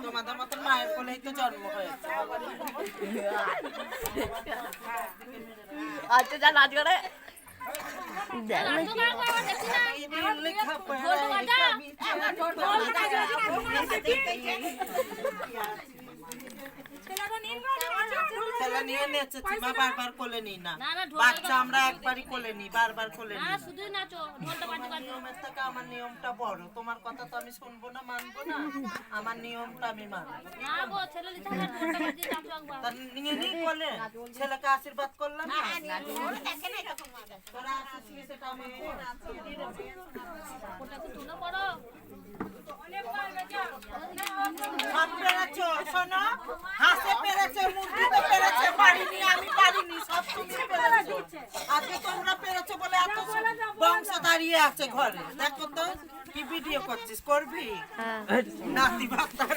তোমাদের মতন মায়ের কোলেই তো জন্ম হয়েছে। আচ্ছা যা নাচ করে ছেলে নিয়ে নেচেছি মা, বারবার কোলে নি না। বাচ্চা আমরা একবারই কোলে নি, বারবার কোলে নি। নিয়মের থেকে আমার নিয়মটা বড়। তোমার কথা তো আমি শুনবো না, মানবো না। আমার নিয়মটা আমি মানবো। তা নিয়ে নি কোলে, ছেলেকে আশীর্বাদ করলাম না। তোরা আসিস, সেটা আমার সব পেরেছো, শোনো, হাঁসে পেরেছে, মুরগিতে পেরেছে, পারিনি আমি, পারিনি, সব তুমি পেরেছো। আজকে তোমরা পেরেছো বলে এত বংশ দাঁড়িয়ে আছে ঘরে। দেখো তো কি ভিডিও করছিস, করবি নাতি বাচ্চার